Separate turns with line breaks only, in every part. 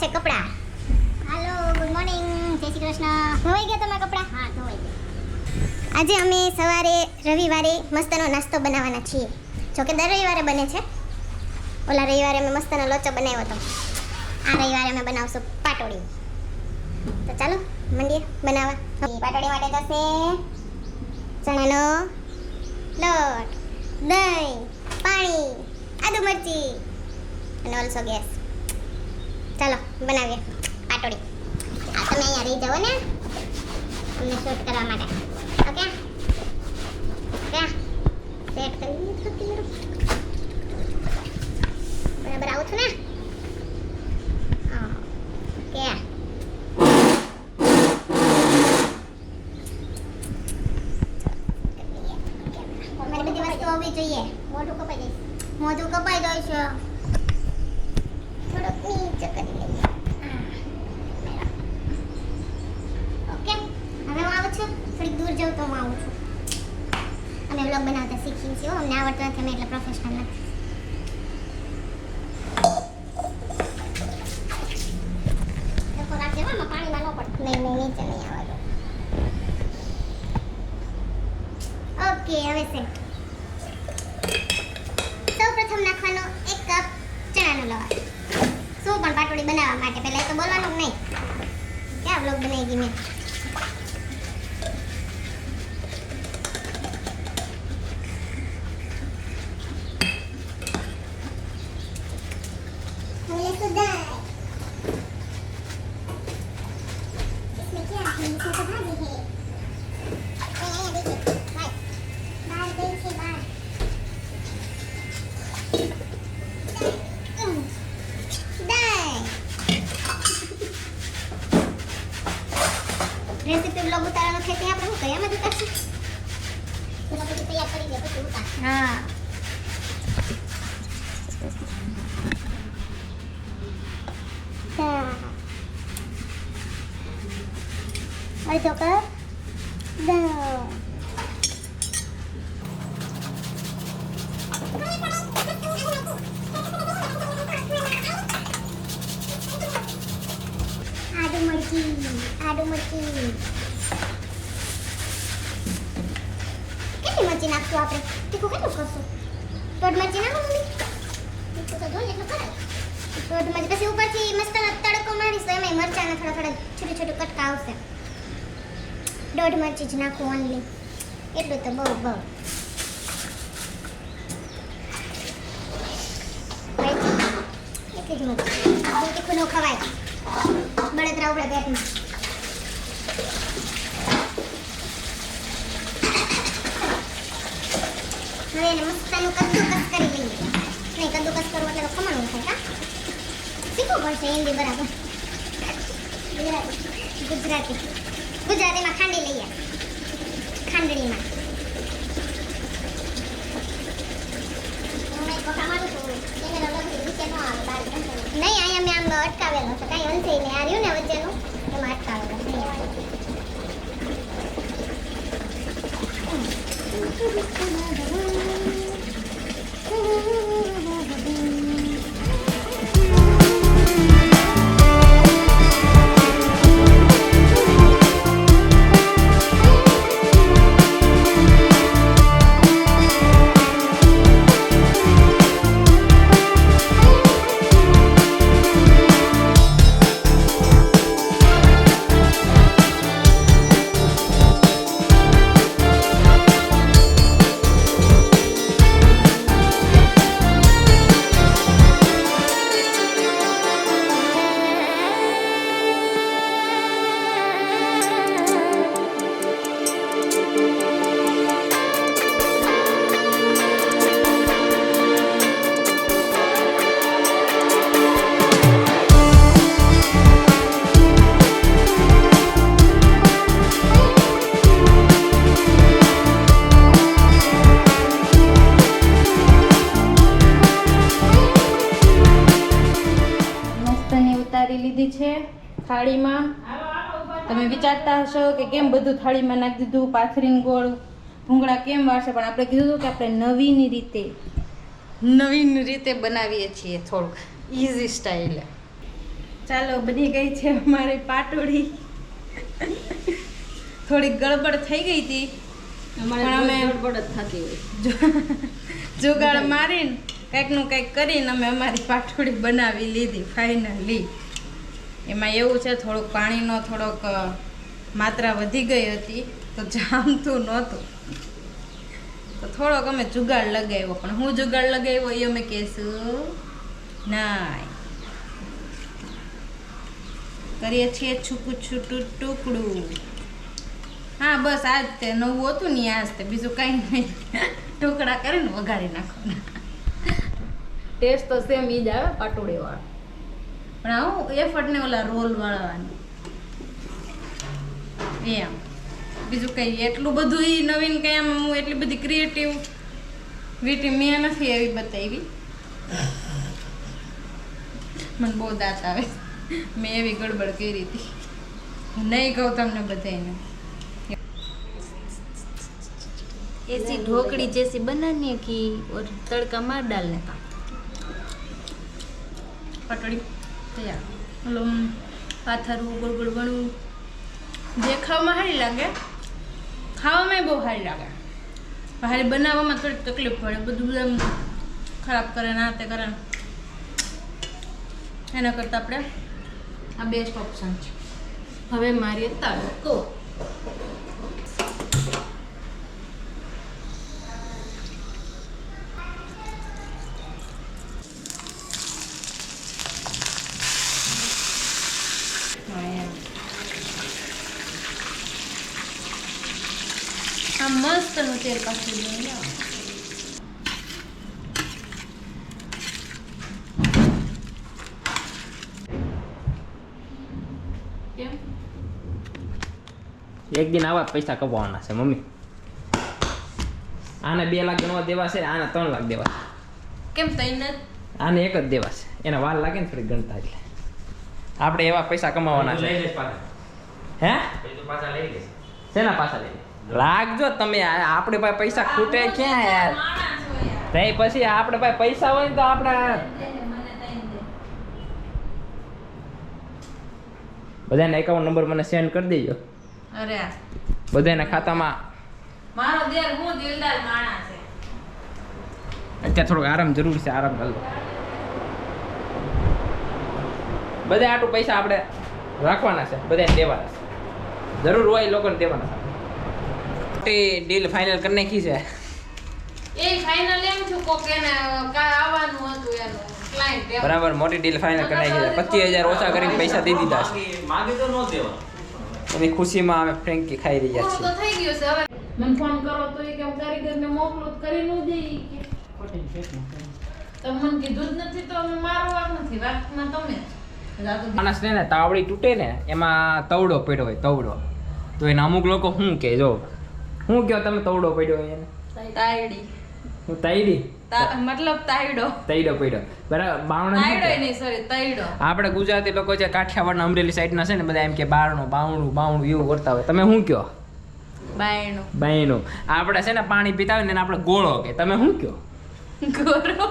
છે કપડાં. હાલો, good morning, જય શ્રી કૃષ્ણ. ધોવાઈ ગયા તમારા કપડાં? હા, ધોવાઈ ગયા. આજે અમે સવારે રવિવારે મસ્તનો નાસ્તો બનાવવાના છીએ. જો કે દર રવિવારે બને છે. ઓલા રવિવારે અમે મસ્તનો લોચો બનાવ્યો હતો. આ રવિવારે અમે બનાવશું પાટોડી. તો ચાલો મંડીએ બનાવવા. પાટોડી માટે જશે ચણાનો લોટ, દહીં, પાણી, આદુ મરચી અને ઓલસો ગેસ. ચાલો બનાવીએ પાટોડી. આ તમે અહીંયા રહી જાઓ ને અમને શૂટ કરવા માટે. ઓકે ઓકે સેટ કરી થોડી બરાબર આવું છું ને. ઓકે તમારી બધી વસ્તુ હોવી જોઈએ. મોઢું કપાઈ જાય, મોઢું કપાઈ જાય છે. થોડોક નીચે કરી લઈએ. ઓકે હવે હું આવું છું. થોડીક દૂર જાઉં તો હું આવું છું. અમે વ્લોગ બનાવતા શીખીએ છીએ. અમને આવડતું નથી, અમે એટલે પ્રોફેશનલ નથી. ડખો રાખજે એમાં પાણીમાં ન પડે. નહીં નીચે નહીં આવવા દો. ઓકે હવે સેટ. સૌપ્રથમ નાખવાનો 1 કપ ચણાનો લોટ. શું પણ પાટોડી બનાવવા માટે પહેલા એ તો બોલવાનું નહીં. ક્યાં વ્લોગ બનાવી ગઈ મેં. રેસીપી બ્લોગ ઉતારવાનો છે ત્યાં આપણે શું કયામાં જ ઉતારશું. પેલા પછી તૈયાર કરી દે પછી ઉતાર. હા અડધો કપ દહીં. આદુ મરચી કેટલી મરચી નાખશું આપણે? તીખું કેટલું કરશું? દોઢ મરચી નાખો મમ્મી. તીખું તો જોઈએ એટલું કરાય. દોઢ મરચી પછી ઉપરથી મસ્ત તડકો મારીશ તો એમાં મરચાના થોડા થોડા છોટું છોટું કટકા આવશે. દોઢ મરચી જ નાખું ઓનલી. એટલું તો બહુ એટલી જ મરચી. બહુ તીખું ન ખવાય, બળતરા ઉપડે પેટમાં. હવે એને મસ્તનું કદ્દુકસ કરી લઈએ. નહીં કદ્દુકસ કરવું એટલે તો ખમણવું થાય. હા શીખવું પડશે હિન્દી બરાબર. ગુજરાતીમાં ખાંડી લઈએ. ખાંડણીમાં નહીં અહીંયા મેં આમ અટકાવેલો છે. કાંઈ અંશે નહીં. આ રહ્યું ને વચ્ચેનું એમાં અટકાવેલો છે.
લીધી છે થાળીમાં. તમે વિચારતા હશો કે કેમ બધું થાળીમાં નાખી દીધું, પાથરીને ગોળ ભૂંગળા કેમ વાળશે, પણ આપણે કીધું હતું કે આપણે નવીન રીતે બનાવીએ છીએ થોડુંક ઇઝી સ્ટાઇલ. ચાલો બની ગઈ છે અમારી પાટોડી. થોડીક ગડબડ થઈ ગઈ હતી પણ અમે
ગડબડ જ થતી હોય.
જુગાડ મારીને કંઈકનું કંઈક કરીને અમે અમારી પાટોડી બનાવી લીધી ફાઇનલી. એમાં એવું છે થોડુંક પાણીનો થોડોક માત્રા વધી ગઈ હતી તો જામતું નહોતું, તો થોડોક અમે જુગાડ લગાવ્યો. પણ હું જુગાડ લગાવ્યો એ અમે કહેશું નાય. કરીએ છીએ છૂકું છૂટું ટુકડું. હા બસ આજ તે નવું હતું ને આજ તે બીજું કાંઈ નહીં. ટુકડા કરીને વઘારી નાખવાના.
ટેસ્ટ તો સેમ ઈ જ આવે પાટોડી વાળો.
પણ આવું એફર્ટ ને ઓલા રોલ વાળવાનું એમ. બીજું કંઈ એટલું બધું ઈ નવીન કંઈ આમ હું એટલી બધી ક્રિએટિવ વીટી મેં નથી એવી બતાવી. મને બહુ દાંત આવે. મેં એવી ગડબડ કરી હતી. નહીં કહું તમને બધાને.
ऐसी ढोकड़ी जैसी बनानी की और तड़का मार डालने का.
પટોળી તૈયાર. ઓલો પાથરવું ગોળ ગોળ વણવું દેખાવમાં સારી લાગે, ખાવામાં બહુ સારી લાગે. હારી બનાવવામાં થોડીક તકલીફ પડે, બધું એમ ખરાબ કરે ના તે કરે. એના કરતાં આપણે આ બેસ્ટ ઓપ્શન છે. હવે મારી તડકો. આ મસ્તનું તેલ પાછું લઈ આવો. કેમ
એક દિન આવા પૈસા કમાવાના છે મમ્મી. આને 2 લાખ ગણવા દેવા છે, આને 3 લાખ દેવા છે.
કેમ તઈને
આને 1 જ દેવા છે. એના વાર લાગે ને થોડી ગણતા. એટલે આપણે એવા પૈસા કમાવાના છે. હે શેના પાછા લઈ લાગજો તમે. આપણે પાસે પૈસા ખૂટે ક્યાં યાર? તઈ પછી આપણે પાસે પૈસા હોય ને તો આપણે બધાના એકાઉન્ટ નંબર મને સેન્ડ કરી દેજો.
અરે
બધાના ખાતામાં.
મારો દેર હું દિલદાર માણસ છે.
અત્યારે થોડુંક આરામ જરૂર છે. આરામ કરી લો. બધા આટલું પૈસા આપણે રાખવાના છે, બધાને દેવાના છે. જરૂર હોય લોકોને દેવાના છે. ડીલ ફાઇનલ કરી નાખી છે.
એ ફાઇનલ એમ છું કોક એને કા આવવાનું હતું એનું ક્લાયન્ટ એમ.
બરાબર, મોટી ડીલ ફાઇનલ કરી નાખી છે. 25,000 ઓછા કરીને પૈસા દઈ દીધા છે.
માગે તો ન દેવા.
એની ખુશીમાં અમે ફ્રેન્કી ખાઈ રહ્યા
પૂરું તો
છીએ.
થઈ ગયું છે. હવે મને ફોન કરો તો એ કેમ કારીગરને મોકલો તો કરી ન દે ઈ કે તમે મને કીધું જ નથી તો મારો વાક નથી. વાકમાં તમે
માણસને ને તાવડી તૂટે ને એમાં તવડો પડ્યો હોય, તવડો. તો એને અમુક લોકો શું કે, જો શું કહો તમે તવડો પડ્યો હોય એને?
તાયડી
હું તૈડી
મતલબ તાયડો
પડ્યો. બરાબર, બાવણો શું
તાયડો
કહે?
નહીં સોરી તાયડો.
આપણે ગુજરાતી લોકો છે કાઠિયાવાડના અમરેલી સાઈડના છે ને બધા એમ કે બારણું બાવણું એવું કરતા હોય. તમે શું કહો?
બાયણું
બાયણું. આપણે છે ને પાણી પીતા હોય ને એને આપણે ગોળો કે. તમે શું કહો?
ગોરો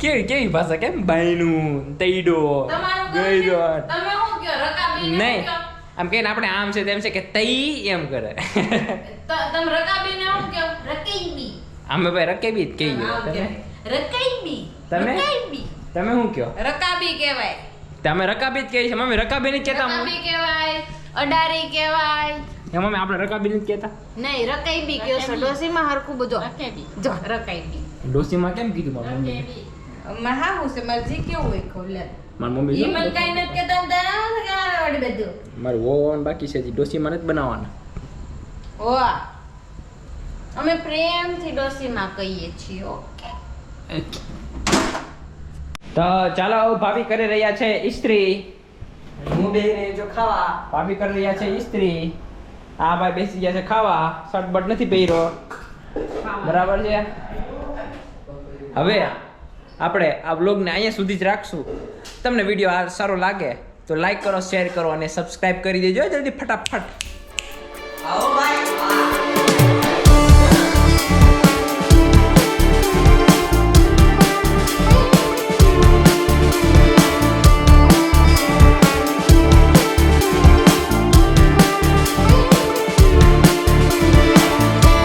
કેવી ભાષા? કેમ બાયણું, તૈડો,
તમારું
ગયરો.
તમે શું કહો રકાબી
નહીં, આમ કહીને આપણે આમ છે તેમ છે કે તઈ એમ કરે.
તમે રકાબીને શું કહો રકઈબી.
અમે ભાઈ રકેબી જ કહીએ. તમે
રકઈબી
તમે?
રકઈબી
તમે શું કહો?
રકાબી કહેવાય.
તમે રકાબી જ કહી છે મમ્મી. રકાબી નહીં કહેતા
રકાબી કહેવાય, અડારી કહેવાય.
એ મમ્મી આપણે રકાબી નથી કહેતા.
નહીં રકાઈબી કહો છો. ડોસીમાં હરખું બધું જો રકાઈબી.
ડોસીમાં કેમ કીધું મારી મમ્મી?
હા હું છે મરજી કેવું હોય ખોલે
મારી મમ્મી
ઈ મને કઈ નથી કહેતા ને તને શું કે મારે વળી બધું
મારું ઓવન બાકી છે હજી. ડોસીમાં નથી બનાવવાના.
હોવા અમે પ્રેમથી ડોસીમાં કહીએ છીએ. ઓકે
તો ચાલો ભાભી કરી રહ્યા છે ઇસ્ત્રી.
હું બે જો ખાવા.
ભાભી કરી રહ્યા છે ઇસ્ત્રી. આ ભાઈ બેસી ગયા છે ખાવા. શર્ટ બટ નથી પહેર્યો. બરાબર છે. હવે આપણે આ વ્લોગને અહીંયા સુધી જ રાખશું. તમને વિડીયો આ સારો લાગે તો લાઈક કરો, શેર કરો અને સબસ્ક્રાઇબ કરી દેજો જલ્દી ફટાફટ.
આવો ભાઈ.